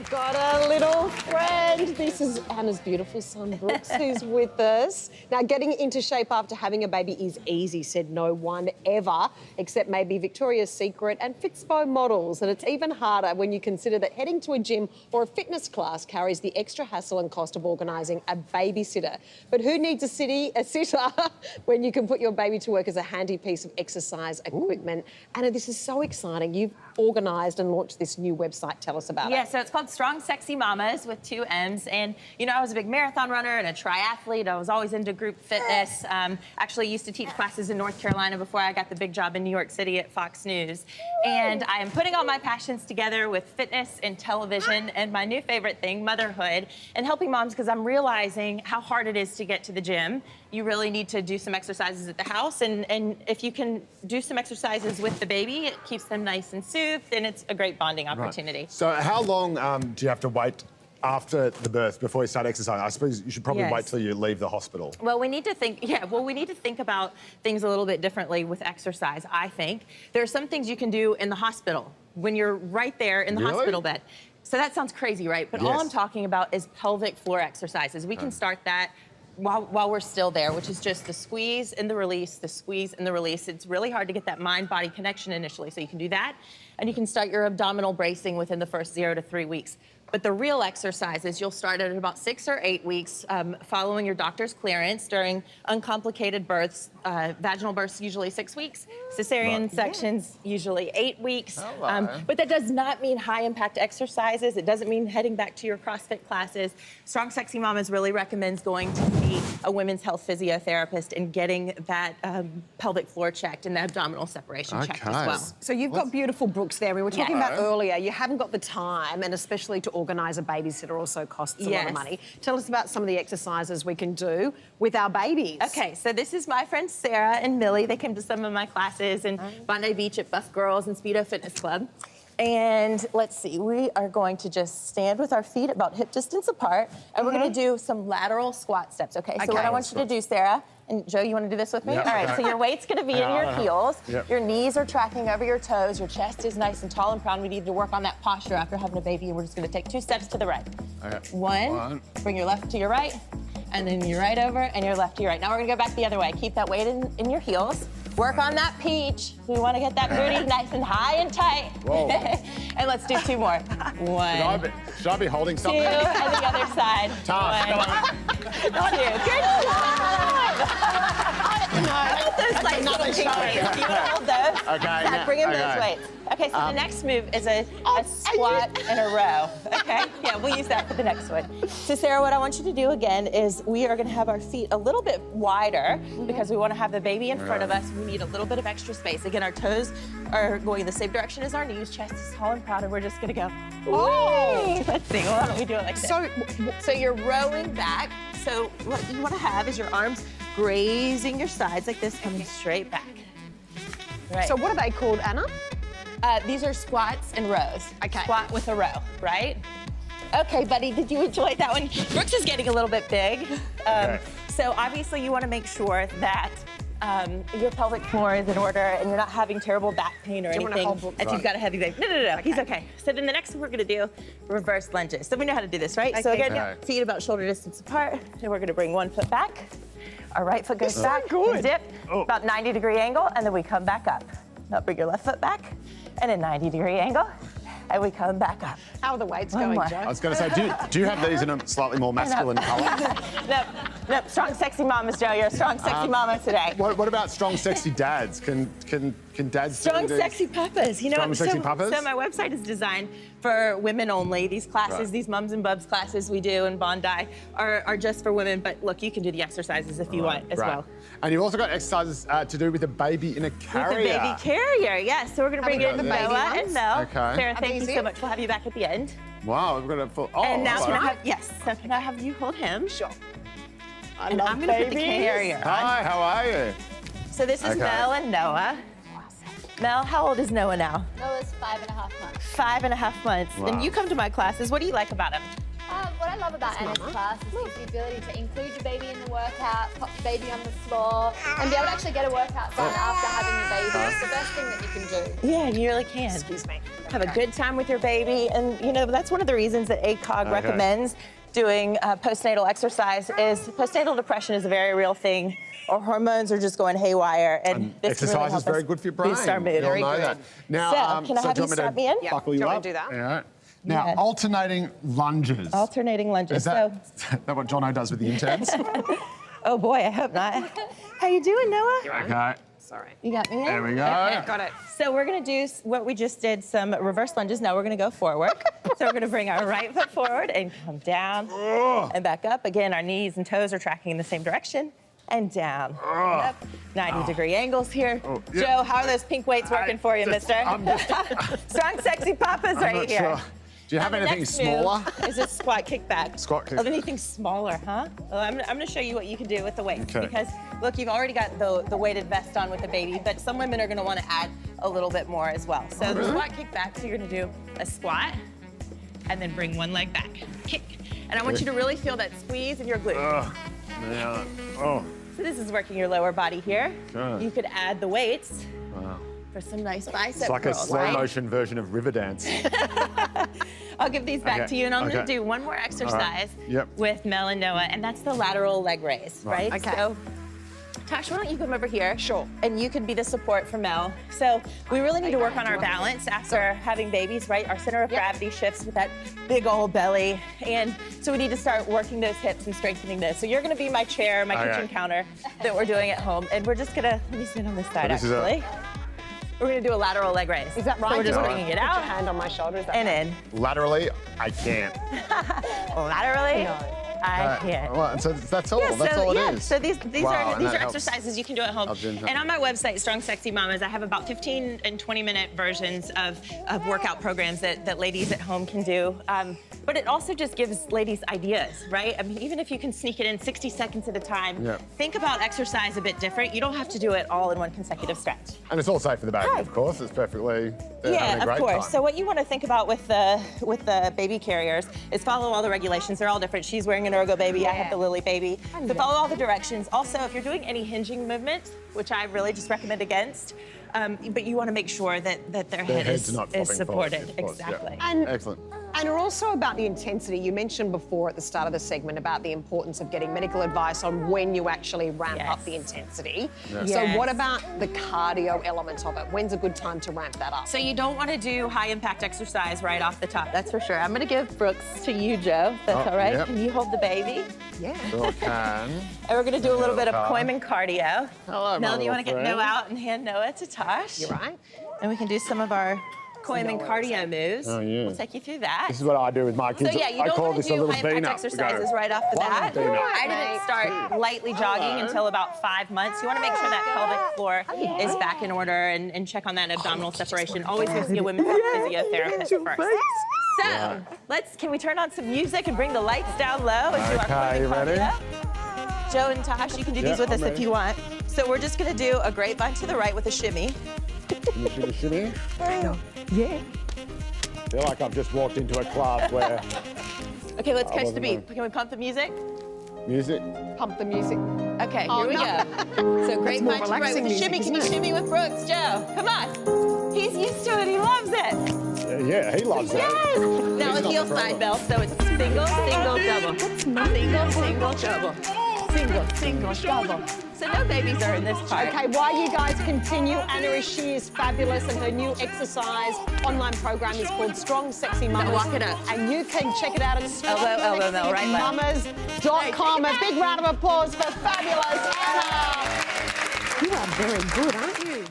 I've got a little friend. This is Anna's beautiful son, Brooks, who's with us. Now, getting into shape after having a baby is easy, said no one ever, except maybe Victoria's Secret and Fitspo models. And it's even harder when you consider that heading to a gym or a fitness class carries the extra hassle and cost of organising a babysitter. But who needs a sitter when you can put your baby to work as a handy piece of exercise equipment? Anna, this is so exciting. You've organised and launched this new website. Tell us about it. Yeah, so it's called Strong Sexy Mamas with 2 M's. And, you know, I was a big marathon runner and a triathlete. I was always into group fitness. Actually used to teach classes in North Carolina before I got the big job in New York City at Fox News. And I am putting all my passions together with fitness and television and my new favorite thing, motherhood, and helping moms because I'm realizing how hard it is to get to the gym. You really need to do some exercises at the house. And if you can do some exercises with the baby, it keeps them nice and soothed, and it's a great bonding opportunity. Right. So how long do you have to wait after the birth before you start exercising? I suppose you should probably wait till you leave the hospital. Well, we need to think, we need to think about things a little bit differently with exercise, I think. There are some things you can do in the hospital when you're right there in the hospital bed. So that sounds crazy, right? But all I'm talking about is pelvic floor exercises. We can start that while we're still there, which is just the squeeze and the release, the squeeze and the release. It's really hard to get that mind-body connection initially, so you can do that. And you can start your abdominal bracing within the first 0 to 3 weeks. But the real exercises, you'll start at about 6 or 8 weeks following your doctor's clearance during uncomplicated births. Vaginal births usually 6 weeks. Cesarean sections usually 8 weeks. But that does not mean high-impact exercises. It doesn't mean heading back to your CrossFit classes. Strong Sexy Mamas really recommends going to see a women's health physiotherapist and getting that pelvic floor checked and the abdominal separation checked as well. So you've got beautiful Brooks there. We were talking about earlier, you haven't got the time, and especially to organise a babysitter also costs a lot of money. Tell us about some of the exercises we can do with our babies. Okay, so this is my friends Sarah and Millie. They came to some of my classes in Bondi Beach at Buff Girls and Speedo Fitness Club. And let's see, we are going to just stand with our feet about hip distance apart, and we're going to do some lateral squat steps, okay? So what I want you to do, Sarah, and Joe, you want to do this with me? All right, so your weight's going to be in your heels. Your knees are tracking over your toes. Your chest is nice and tall and proud. We need to work on that posture after having a baby, and we're just going to take 2 steps to the right. One, bring your left to your right, and then your right over, and your left to your right. Now we're going to go back the other way. Keep that weight in your heels. Work on that peach. We want to get that booty nice and high and tight. And let's do 2 more. One. Should I be holding something? 2, and the other side. Tough. 1, 2. Good job. Those like little pink weights. You want to hold those? Okay. Bring in those weights. Okay, so the next move is a squat and a row. Okay, we'll use that for the next one. So Sarah, what I want you to do again is we are going to have our feet a little bit wider because we want to have the baby in front of us. We need a little bit of extra space. Again, our toes are going the same direction as our knees. Chest is tall and proud, and we're just going to go. Let's see. Why don't we do it like this? So you're rowing back. So what you want to have is your arms grazing your sides like this, coming straight back. Right. So what are they called, Anna? These are squats and rows. Okay. Squat with a row, right? Okay, buddy, did you enjoy that one? Brooks is getting a little bit big. So obviously you want to make sure that your pelvic floor is in order and you're not having terrible back pain or anything if you've got a heavy baby. No, he's okay. So then the next one we're going to do, reverse lunges. So we know how to do this, right? So again, feet about shoulder distance apart, and we're going to bring 1 foot back. Our right foot goes back, dip, about 90-degree angle, and then we come back up. Now bring your left foot back, and a 90-degree angle, and we come back up. How are the weights going, Joe? I was going to say, do you have these in a slightly more masculine colour? Nope. Strong, sexy mamas, Joe. You're a strong, sexy mama today. What about strong, sexy dads? Can dads strong, sexy papas? You know, strong, sexy papas? So my website is designed for women only. These classes, these mums and bubs classes we do in Bondi are just for women. But look, you can do the exercises if you want as well. And you've also got exercises to do with a baby in a carrier. With a baby carrier, yes. So we're going to bring in Noah and Mel. Okay. Sarah, thank you so much. We'll have you back at the end. Wow, we've got a full. Oh, and now so can I have you hold him? Sure. I'm going to put the carrier on. Hi, how are you? So this is Mel and Noah. Mel, how old is Noah now? Noah's 5.5 months. 5.5 months. Wow. And you come to my classes. What do you like about him? What I love about Anna's class is the ability to include your baby in the workout, pop your baby on the floor, and be able to actually get a workout done after having your baby. It's the best thing that you can do. Yeah, you really can. Excuse me. have a good time with your baby. And you know, that's one of the reasons that ACOG recommends doing postnatal exercise is postnatal depression is a very real thing. Our hormones are just going haywire, and this exercise can really help is very us good for your brain. boost our mood. You all know that. Now, So, can I have you strap me in? Yeah. Buckle you Do you want up. to do that? All right. Now, Yes. alternating lunges. Alternating lunges. Is that, that what Jono does with the interns? Oh boy, I hope not. How you doing, Noah? Okay. Sorry. You got me in? There we go. Okay. Got it. So we're gonna do what we just did, some reverse lunges. Now we're gonna go forward. So we're gonna bring our right foot forward and come down and back up. Again, our knees and toes are tracking in the same direction. And down, and up. 90-degree angles here. Yeah. Joe, how are those pink weights working for you, mister? I'm just, Strong, sexy papas I'm right not here. sure. Do you have And the anything next smaller? move is a squat kickback. Squat kick. Oh, anything smaller, huh? Well, I'm gonna show you what you can do with the weights. Okay. Because look, you've already got the weighted vest on with the baby, but some women are gonna wanna add a little bit more as well. So the squat kickback, so you're gonna do a squat and then bring one leg back, kick. And I want you to really feel that squeeze in your glute. Yeah. Oh. So this is working your lower body here. Good. You could add the weights Wow. for some nice bicep It's like a curls, slow right? motion version of Riverdance. I'll give these back Okay, to you, and I'm gonna okay. do one more exercise Yep. with Mel and Noah, and that's the lateral leg raise, right? Okay. So, Tosh, why don't you come over here? Sure. And you can be the support for Mel. So we really need to work on our balance after having babies, right? Our center of gravity shifts with that big old belly, and so we need to start working those hips and strengthening those. So you're gonna be my chair, my kitchen counter that we're doing at home, and we're just gonna, let me sit on this side this is actually. We're gonna do a lateral leg raise. Is that right? So we're just Do you bringing want it to put out your hand on my shoulder. Is that and right? in. Laterally, I can't. Laterally, I can't. Well, so that's all. Yeah, That's all it is. So these Wow, are and these that are helps. exercises you can do at home. And on my website, Strong Sexy Mamas, I have about 15 and 20-minute versions of workout programs that ladies at home can do. But it also just gives ladies ideas, right? I mean, even if you can sneak it in 60 seconds at a time, think about exercise a bit different. You don't have to do it all in one consecutive stretch. And it's all safe for the baby, of course. It's perfectly having a Yeah, great of course. time. So what you want to think about with the baby carriers is follow all the regulations. They're all different. She's wearing an Ergo baby. I have the Lily baby. So follow all the directions. Also, if you're doing any hinging movement, which I really just recommend against, but you want to make sure that their head head's is not flopping supported. forward, of course, yeah. Exactly. And Excellent. And also about the intensity. You mentioned before at the start of the segment about the importance of getting medical advice on when you actually ramp up the intensity. So what about the cardio element of it? When's a good time to ramp that up? So you don't want to do high impact exercise right off the top, that's for sure. I'm going to give Brooks to you, Joe. That's all right. Yep. Can you hold the baby? Yeah. Sure can. And we're going to do a little bit of Kooiman cardio. Hello, Mel, my do you want to little get friend. Noah out and hand Noah to Tosh? You're right. And we can do some of our Kooiman cardio moves. Oh, yeah. We'll take you through that. This is what I do with my kids. So yeah, you I don't call want to this a do little high impact bean-up. exercises We go, right off the one bat. bean-up. I didn't start lightly jogging until about 5 months. You want to make sure that pelvic floor is back in order and check on that abdominal separation. Always go see a women's physiotherapist first. So can we turn on some music and bring the lights down low and do our Okay, you Kooiman ready? cardio? Joe and Tosh, you can do these with I'm us if ready. you want. So we're just gonna do a grapevine to the right with a shimmy. Shimmy, shimmy. Yeah. I feel like I've just walked into a club where Okay, let's catch the wasn't beat. ready. Can we pump the music? music. Pump the music. Okay, Oh, here we no. go. So grapevine more to the right relaxing with a shimmy. music, Can you isn't it? shimmy with Brooks, Joe? Come on. He's used to it. He loves it. Yeah, he loves Yes. that. Now He's a not heel the side problem. belt, so it's single, single, double. Single, single, double. Single, single, double. So no babies are in this part. Okay, while you guys continue, Anna, she is fabulous, and her new exercise online program is called Strong Sexy Mamas. walk it up. And you can check it out at Elbow, Mel, right, left. StrongSexyMamas.com. A big round of applause for fabulous Anna. You are very good, aren't you?